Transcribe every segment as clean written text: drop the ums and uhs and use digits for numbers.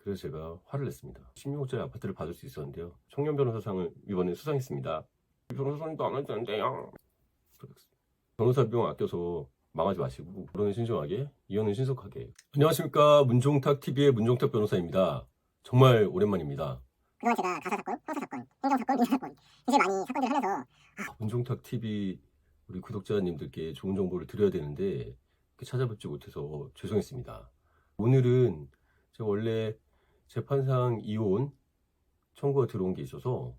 그래서 제가 화를 냈습니다. 16억짜리 아파트를 받을 수 있었는데요. 청년 변호사상을 이번에 수상했습니다. 변호사님도 안 해도 되는데요. 변호사 비용 아껴서 망하지 마시고 결혼은 신중하게, 이혼은 신속하게. 안녕하십니까, 문종탁TV의 문종탁 변호사입니다. 정말 오랜만입니다. 그동안 제가 가사사건, 형사사건, 행정사건, 민사사건 굉장히 많이 사건들을 하면서 문종탁TV 우리 구독자님들께 좋은 정보를 드려야 되는데 이렇게 찾아뵙지 못해서 죄송했습니다. 오늘은 제가 원래 재판상 이혼 청구가 들어온 게 있어서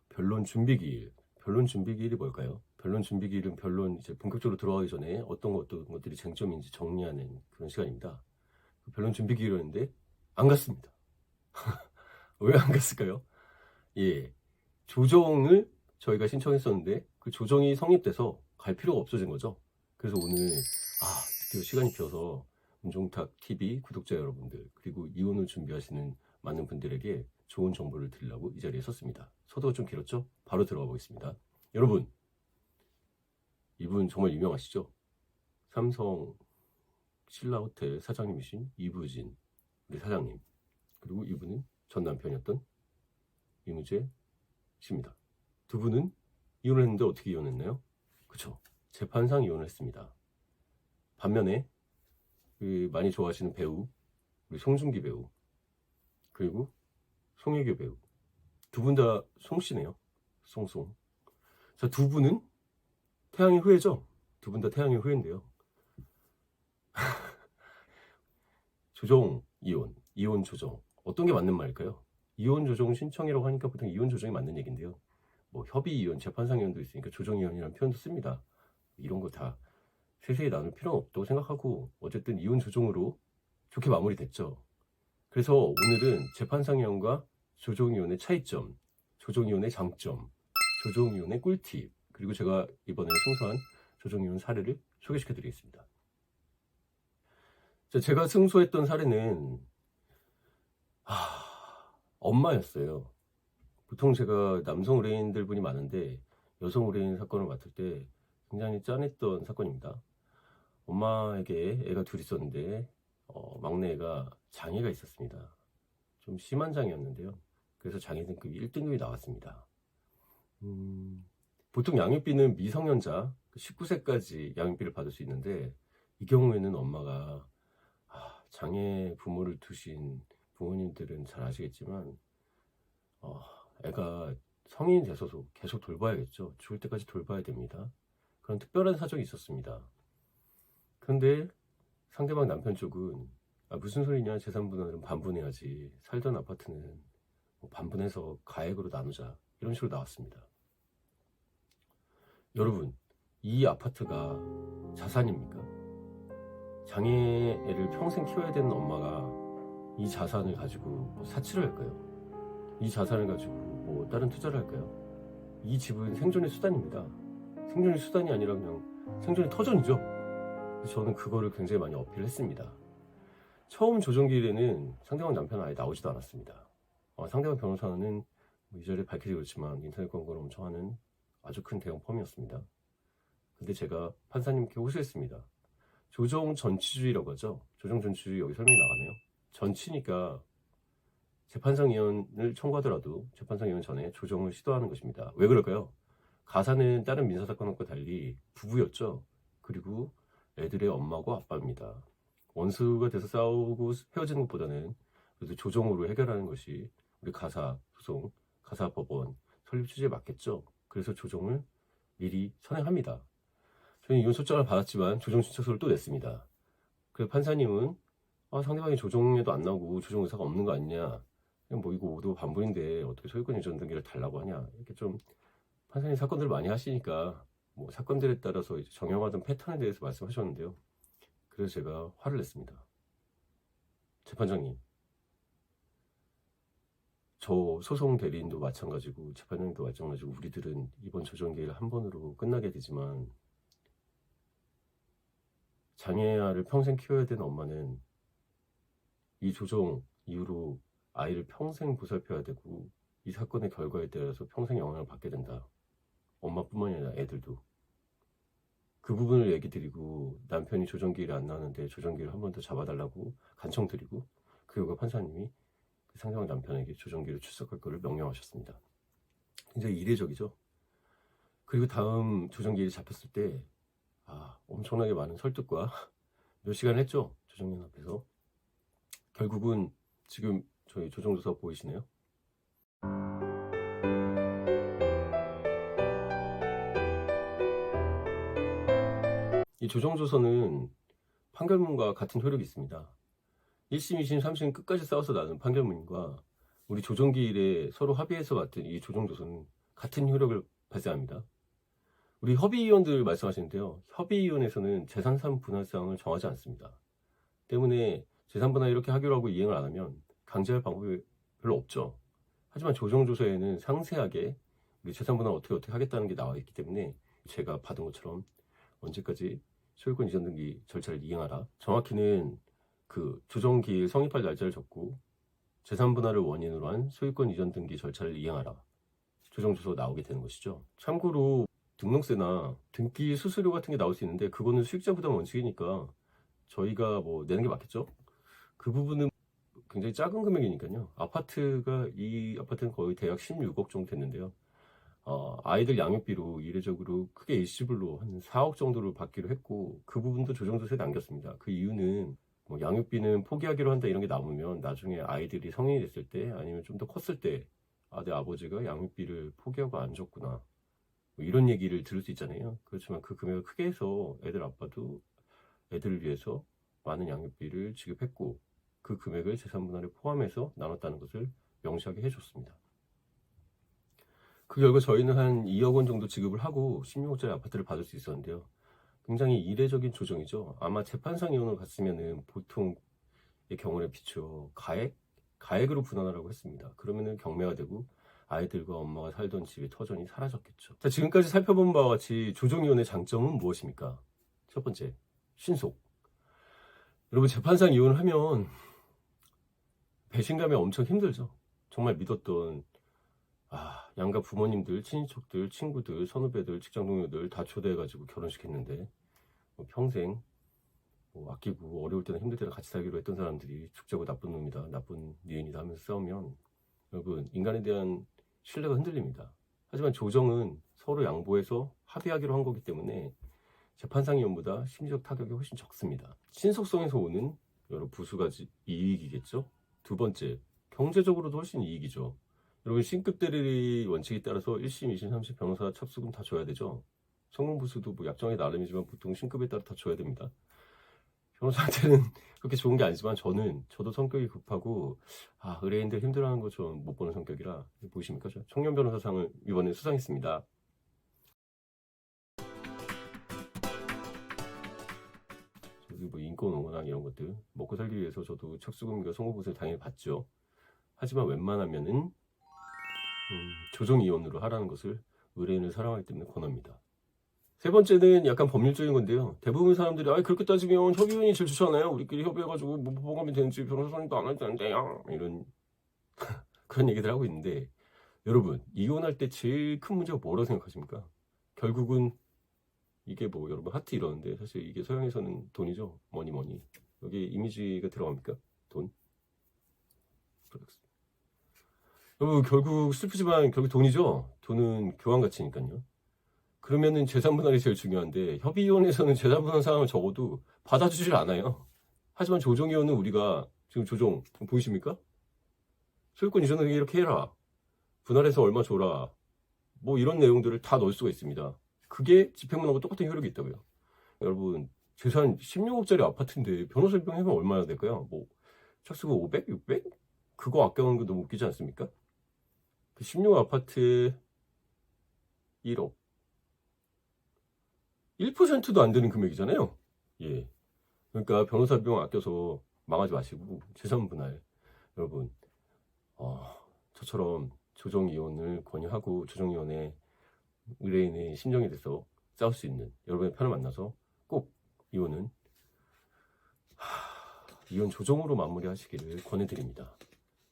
변론 준비기일. 변론 준비기일이 뭘까요? 변론 준비기일은 변론 이제 본격적으로 들어가기 전에 어떤 것들이 쟁점인지 정리하는 그런 시간입니다. 변론 준비기일이었는데 안 갔습니다. 왜 안 갔을까요? 예, 조정을 저희가 신청했었는데 그 조정이 성립돼서 갈 필요가 없어진 거죠. 그래서 오늘 드디어 시간이 비어서 문종탁TV 구독자 여러분들, 그리고 이혼을 준비하시는 많은 분들에게 좋은 정보를 드리려고 이 자리에 섰습니다. 서두가 좀 길었죠? 바로 들어가 보겠습니다. 여러분, 이분 정말 유명하시죠? 삼성 신라호텔 사장님이신 이부진 우리 사장님, 그리고 이분은 전 남편이었던 이무재 씨입니다. 두 분은 이혼을 했는데 어떻게 이혼했나요? 그쵸, 재판상 이혼을 했습니다. 반면에 많이 좋아하시는 배우, 우리 송중기 배우, 그리고 송혜교 배우, 두 분 다 송씨네요. 송송. 자, 두 분은 태양의 후예죠? 두 분 다 태양의 후예인데요. 조정, 이혼 조정. 어떤 게 맞는 말일까요? 이혼 조정 신청이라고 하니까 보통 이혼 조정이 맞는 얘기인데요. 뭐 협의 이혼, 재판상 이혼도 있으니까 조정 이혼이라는 표현도 씁니다. 이런 거 다 세세히 나눌 필요는 없다고 생각하고 어쨌든 이혼 조정으로 좋게 마무리됐죠. 그래서 오늘은 재판상 이혼과 조정 이혼의 차이점, 조정 이혼의 장점, 조정 이혼의 꿀팁, 그리고 제가 이번에 승소한 조정 이혼 사례를 소개시켜 드리겠습니다. 제가 승소했던 사례는 엄마였어요. 보통 제가 남성 의뢰인들 분이 많은데 여성 의뢰인 사건을 맡을 때 굉장히 짠했던 사건입니다. 엄마에게 애가 둘 있었는데 막내 애가 장애가 있었습니다. 좀 심한 장애였는데요. 그래서 장애 등급 1등급이 나왔습니다. 보통 양육비는 미성년자 19세까지 양육비를 받을 수 있는데 이 경우에는 엄마가 장애 부모를 두신 부모님들은 잘 아시겠지만 애가 성인이 돼서도 계속 돌봐야겠죠. 죽을 때까지 돌봐야 됩니다. 그런 특별한 사정이 있었습니다. 그런데 상대방 남편 쪽은 무슨 소리냐, 재산분할은 반분해야지, 살던 아파트는 뭐 반분해서 가액으로 나누자, 이런 식으로 나왔습니다. 여러분, 이 아파트가 자산입니까? 장애애를 평생 키워야 되는 엄마가 이 자산을 가지고 뭐 사치를 할까요? 이 자산을 가지고 뭐 다른 투자를 할까요? 이 집은 생존의 수단입니다. 생존의 수단이 아니라 그냥 생존의 터전이죠. 저는 그거를 굉장히 많이 어필했습니다. 처음 조정기일에는 상대방 남편은 아예 나오지도 않았습니다. 상대방 변호사는 이 자리에 밝히지 그렇지만 인터넷 광고를 엄청 하는 아주 큰 대형 펌이었습니다. 근데 제가 판사님께 호소했습니다. 조정 전치주의라고 하죠. 조정 전치주의, 여기 설명이 나가네요. 전치니까 재판상 이혼을 청구하더라도 재판상 이혼 전에 조정을 시도하는 것입니다. 왜 그럴까요? 가사는 다른 민사사건과 달리 부부였죠. 그리고 애들의 엄마고 아빠입니다. 원수가 돼서 싸우고 헤어지는 것보다는 그래도 조정으로 해결하는 것이 우리 가사 소송, 가사 법원 설립 취지에 맞겠죠. 그래서 조정을 미리 선행합니다. 저는 이혼 소장을 받았지만 조정 신청서를 또 냈습니다. 그 판사님은 상대방이 조정에도 안 나오고 조정 의사가 없는 거 아니냐, 그냥 뭐 이거 오도 반분인데 어떻게 소유권 이전 등기를 달라고 하냐, 이렇게 좀 판사님 사건들을 많이 하시니까 뭐 사건들에 따라서 이제 정형화된 패턴에 대해서 말씀하셨는데요. 그래서 제가 화를 냈습니다. 재판장님, 저 소송 대리인도 마찬가지고 재판장님도 마찬가지고 우리들은 이번 조정기일 한 번으로 끝나게 되지만 장애아를 평생 키워야 되는 엄마는 이 조정 이후로 아이를 평생 보살펴야 되고 이 사건의 결과에 따라서 평생 영향을 받게 된다. 엄마뿐만이 아니라 애들도. 그 부분을 얘기 드리고 남편이 조정기일에 안 나오는데 조정기일 한 번 더 잡아달라고 간청 드리고 그 결과 판사님이 상대방 남편에게 조정기를 출석할 것을 명령하셨습니다. 굉장히 이례적이죠. 그리고 다음 조정기일이 잡혔을 때 엄청나게 많은 설득과 몇 시간 했죠. 조정연 앞에서. 결국은 지금 저희 조정조사 보이시네요. 이 조정조서는 판결문과 같은 효력이 있습니다. 1심, 2심, 3심 끝까지 싸워서 나눈 판결문과 우리 조정기일에 서로 합의해서 맡은 이 조정조서는 같은 효력을 발생합니다. 우리 협의위원들 말씀하시는데요. 협의위원회에서는 재산상 분할사항을 정하지 않습니다. 때문에 재산분할 이렇게 하기로 하고 이행을 안 하면 강제할 방법이 별로 없죠. 하지만 조정조서에는 상세하게 우리 재산분할 어떻게 하겠다는 게 나와 있기 때문에 제가 받은 것처럼 언제까지 소유권 이전 등기 절차를 이행하라. 정확히는 그 조정기일 성립할 날짜를 적고 재산분할을 원인으로 한 소유권 이전 등기 절차를 이행하라. 조정조서 나오게 되는 것이죠. 참고로 등록세나 등기 수수료 같은 게 나올 수 있는데 그거는 수익자 부담 원칙이니까 저희가 뭐 내는 게 맞겠죠? 그 부분은 굉장히 작은 금액이니까요. 이 아파트는 거의 대략 16억 정도 됐는데요. 아이들 양육비로 이례적으로 크게 일시불로 한 4억 정도를 받기로 했고 그 부분도 조정조서에 남겼습니다. 그 이유는 뭐 양육비는 포기하기로 한다 이런 게 남으면 나중에 아이들이 성인이 됐을 때 아니면 좀 더 컸을 때 내 아버지가 양육비를 포기하고 안 줬구나 뭐 이런 얘기를 들을 수 있잖아요. 그렇지만 그 금액을 크게 해서 애들 아빠도 애들을 위해서 많은 양육비를 지급했고 그 금액을 재산분할에 포함해서 나눴다는 것을 명시하게 해줬습니다. 그 결과 저희는 한 2억 원 정도 지급을 하고 16억짜리 아파트를 받을 수 있었는데요. 굉장히 이례적인 조정이죠. 아마 재판상 이혼을 갔으면은 보통의 경우에 비추어 가액으로 분할하라고 했습니다. 그러면은 경매가 되고 아이들과 엄마가 살던 집의 터전이 사라졌겠죠. 자, 지금까지 살펴본 바와 같이 조정이혼의 장점은 무엇입니까? 첫 번째, 신속. 여러분 재판상 이혼을 하면 배신감이 엄청 힘들죠. 정말 믿었던 양가 부모님들, 친인척들, 친구들, 선후배들, 직장 동료들 다 초대해가지고 결혼시켰는데 평생 아끼고 어려울 때나 힘들 때나 같이 살기로 했던 사람들이 죽자고 나쁜 놈이다, 나쁜 니은이다 하면서 싸우면 여러분 인간에 대한 신뢰가 흔들립니다. 하지만 조정은 서로 양보해서 합의하기로 한 거기 때문에 재판상 이혼보다 심리적 타격이 훨씬 적습니다. 신속성에서 오는 여러 부수가지 이익이겠죠. 두 번째, 경제적으로도 훨씬 이익이죠. 여러분 신급 대리 원칙에 따라서 1심, 2심, 3심 변호사 첩수금 다 줘야 되죠. 성공부수도 뭐 약정에 나름이지만 보통 신급에 따라 다 줘야 됩니다. 변호사한테는 그렇게 좋은 게 아니지만 저도 성격이 급하고 의뢰인들 힘들어하는 거 좀 못 보는 성격이라 보이십니까? 저 청년 변호사상을 이번에 수상했습니다. 저도 뭐 인권 응원왕 이런 것들 먹고 살기 위해서 저도 척수금과 성공부수를 당연히 받죠. 하지만 웬만하면은 조정 이혼으로 하라는 것을 의뢰인을 사랑하기 때문에 권합니다. 세 번째는 약간 법률적인 건데요. 대부분 사람들이 그렇게 따지면 협의원이 제일 좋잖아요. 우리끼리 협의해가지고 뭐 보강이 되는지 변호사님도 안 할 텐데요. 이런 그런 얘기들 하고 있는데 여러분 이혼할 때 제일 큰 문제가 뭐라고 생각하십니까? 결국은 이게 뭐 여러분 하트 이러는데 사실 이게 서양에서는 돈이죠. 머니. 여기 이미지가 들어갑니까? 돈. 여러분 결국 슬프지만 결국 돈이죠. 돈은 교환 가치니까요. 그러면은 재산분할이 제일 중요한데 협의이혼에서는 재산분할 사항을 적어도 받아주질 않아요. 하지만 조정이혼은 우리가 지금 조정 보이십니까? 소유권 이전을 이렇게 해라. 분할해서 얼마 줘라. 뭐 이런 내용들을 다 넣을 수가 있습니다. 그게 집행문하고 똑같은 효력이 있다고요. 여러분 재산 16억짜리 아파트인데 변호사 비용 하면 얼마나 될까요? 뭐 착수금 500, 600? 그거 아껴놓은 거 너무 웃기지 않습니까? 그 16억 아파트에 1억 1%도 안 되는 금액이잖아요. 예. 그러니까 변호사 비용 아껴서 망하지 마시고 재산 분할. 여러분, 저처럼 조정 이혼을 권유하고 조정 이혼에 의뢰인의 심정에 대해서 싸울 수 있는 여러분의 편을 만나서 꼭 이혼은 이혼 조정으로 마무리하시기를 권해드립니다.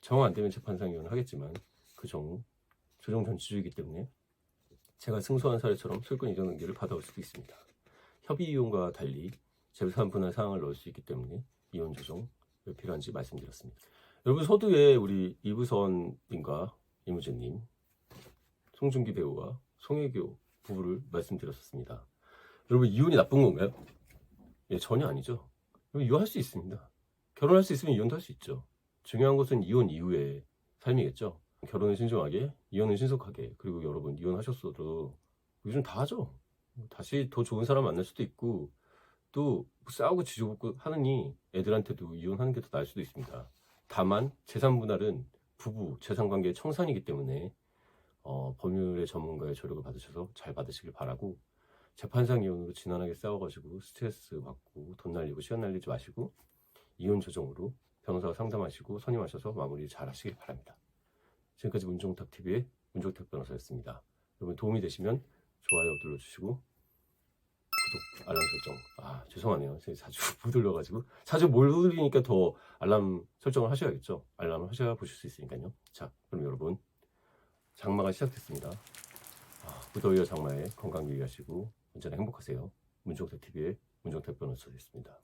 정 안 되면 재판상 이혼을 하겠지만 그 정우 조정 전치주의이기 때문에 제가 승소한 사례처럼 소유권 이전 등기를 받아올 수도 있습니다. 협의 이혼과 달리 재산 분할 사항을 넣을 수 있기 때문에 이혼 조정 왜 필요한지 말씀드렸습니다. 여러분 서두에 우리 이부선님과 이무재님, 송중기 배우와 송혜교 부부를 말씀드렸었습니다. 여러분 이혼이 나쁜 건가요? 예, 전혀 아니죠. 여러분, 이혼할 수 있습니다. 결혼할 수 있으면 이혼도 할 수 있죠. 중요한 것은 이혼 이후의 삶이겠죠. 결혼은 신중하게, 이혼은 신속하게. 그리고 여러분 이혼하셨어도 요즘 다 하죠. 다시 더 좋은 사람 만날 수도 있고 또 싸우고 지져먹고 하느니 애들한테도 이혼하는 게 더 나을 수도 있습니다. 다만 재산 분할은 부부 재산관계의 청산이기 때문에 법률의 전문가의 조력을 받으셔서 잘 받으시길 바라고, 재판상 이혼으로 지난하게 싸워가지고 스트레스 받고 돈 날리고 시간 날리지 마시고 이혼 조정으로 변호사와 상담하시고 선임하셔서 마무리 잘 하시길 바랍니다. 지금까지 문종탁TV의 문종탁 변호사였습니다. 여러분 도움이 되시면 좋아요 눌러주시고 구독, 알람 설정. 죄송하네요. 제가 자주 못 눌러가지고. 자주 못 누르니까 더 알람 설정을 하셔야겠죠. 알람을 하셔야 보실 수 있으니까요. 자, 그럼 여러분 장마가 시작됐습니다. 무더위와 장마에 건강 유의하시고 언제나 행복하세요. 문종탁TV의 문종탁 변호사였습니다.